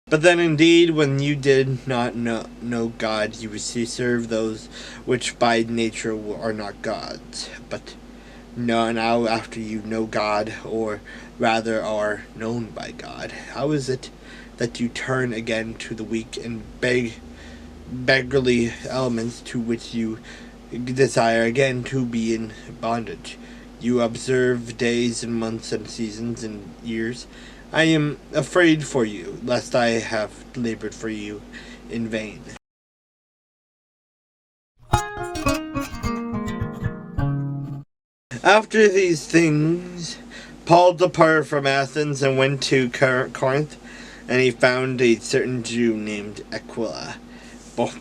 But then indeed, when you did not know God, you serve those which by nature are not gods. But now after you know God, or rather are known by God, how is it that you turn again to the weak and beggarly elements to which you desire again to be in bondage? You observe days and months and seasons and years. I am afraid for you, lest I have labored for you in vain. After these things, Paul departed from Athens and went to Corinth, and he found a certain Jew named Aquila,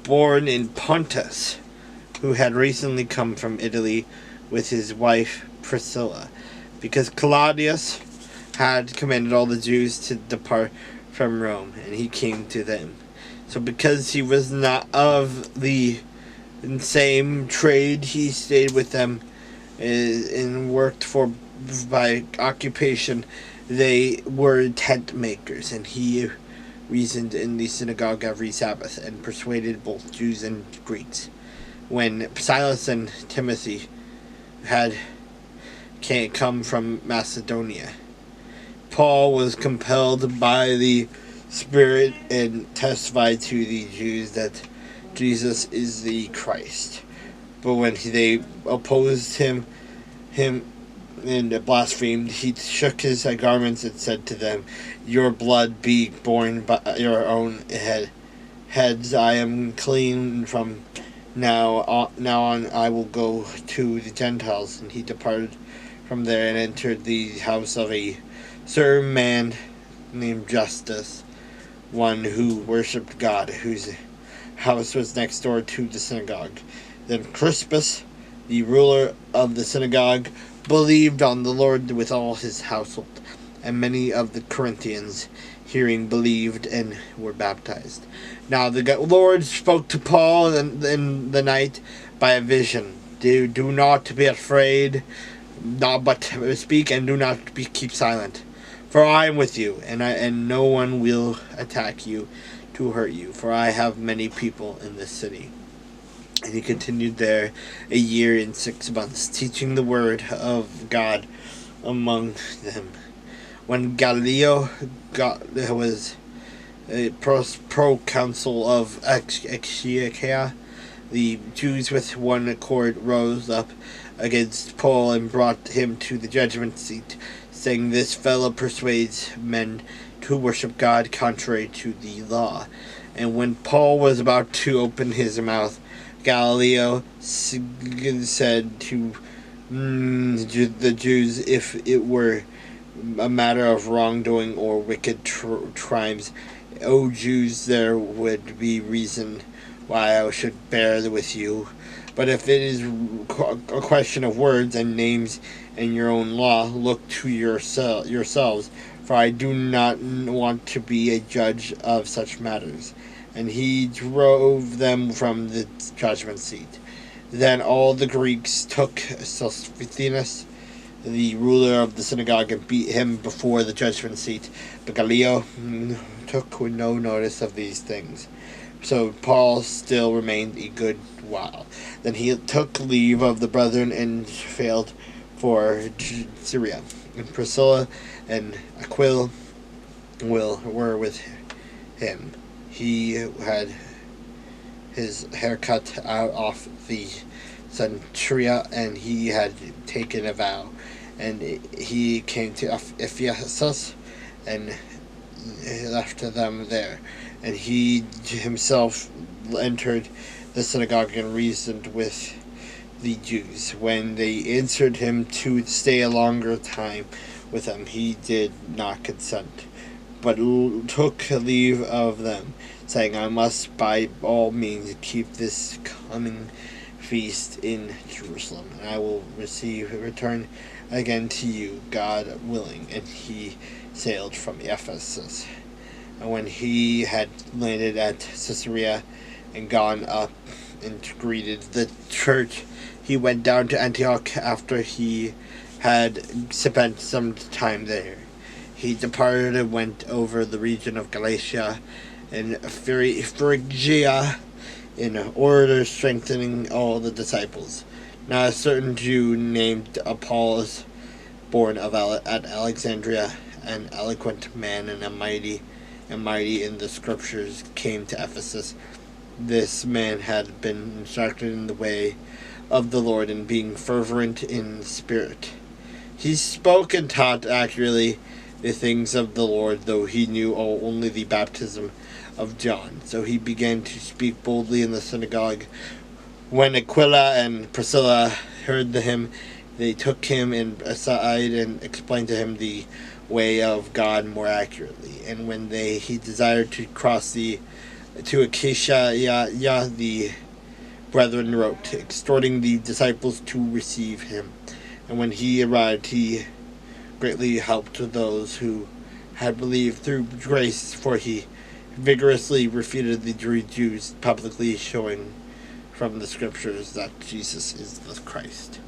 born in Pontus, who had recently come from Italy with his wife Priscilla, because Claudius had commanded all the Jews to depart from Rome, and he came to them. So because he was not of the same trade, he stayed with them and worked for by occupation. They were tent makers, and he reasoned in the synagogue every Sabbath and persuaded both Jews and Greeks. When Silas and Timothy had come from Macedonia, Paul was compelled by the Spirit and testified to the Jews that Jesus is the Christ. But when they opposed him and blasphemed, he shook his garments and said to them, "Your blood be borne by your own heads. I am clean from now on. I will go to the Gentiles." And he departed from there and entered the house of a certain man named Justus, one who worshipped God, whose house was next door to the synagogue. Then Crispus, the ruler of the synagogue, believed on the Lord with all his household, and many of the Corinthians, hearing, believed and were baptized. Now the Lord spoke to Paul in the night by a vision. Do not be afraid, but speak and do not keep silent. For I am with you, and no one will attack you to hurt you, for I have many people in this city. And he continued there 1 year and 6 months, teaching the word of God among them. When Galileo was a proconsul of Achaia, the Jews with one accord rose up against Paul and brought him to the judgment seat, saying, "This fellow persuades men to worship God contrary to the law." And when Paul was about to open his mouth, Galileo said to the Jews, "If it were a matter of wrongdoing or wicked crimes, O Jews, there would be reason why I should bear with you. But if it is a question of words and names and your own law, look to yourselves, for I do not want to be a judge of such matters." And he drove them from the judgment seat. Then all the Greeks took Sosthenes, the ruler of the synagogue, and beat him before the judgment seat. But Galileo took no notice of these things. So Paul still remained a good while. Then he took leave of the brethren and sailed for Syria. And Priscilla and Aquila were with him. He had his hair cut out off the centuria, and he had taken a vow. And he came to Ephesus and left them there. And he himself entered the synagogue and reasoned with the Jews. When they answered him to stay a longer time with them, he did not consent, but took leave of them, saying, "I must by all means keep this coming feast in Jerusalem, and I will return again to you, God willing." And he sailed from Ephesus. And when he had landed at Caesarea and gone up and greeted the church, he went down to Antioch after he had spent some time there. he departed and went over the region of Galatia and Phrygia in order strengthening all the disciples. Now a certain Jew named Apollos, born at Alexandria, an eloquent man and mighty in the scriptures, came to Ephesus. This man had been instructed in the way of the Lord, and being fervent in spirit, he spoke and taught accurately the things of the Lord, though he knew only the baptism of John. So he began to speak boldly in the synagogue. When Aquila and Priscilla heard him, they took him aside and explained to him the way of God more accurately. And when he desired to cross to Acacia, the brethren wrote, exhorting the disciples to receive him. And when he arrived, he greatly helped those who had believed through grace, for he vigorously refuted the Jews, publicly showing from the scriptures that Jesus is the Christ.